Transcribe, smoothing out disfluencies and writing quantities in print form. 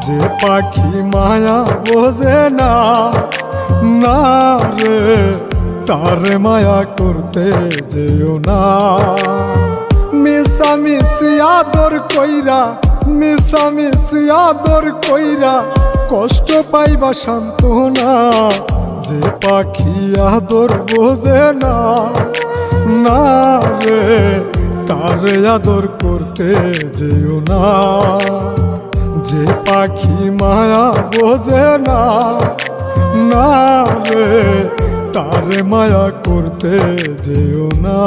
যে পাখি মায়া বোঝে না, না রে তারে মায়া করতে যেও না। মিশামিশি আদর কইরা, মিশামিশি আদর কইরা কষ্ট পাইবা সান্ত্বনা। যে পাখি আদর বোঝে না, না রে তারে আদর করতে যেও না। যে পাখি মায়া বোঝে না, না রে তারে মায়া করতে যেও না।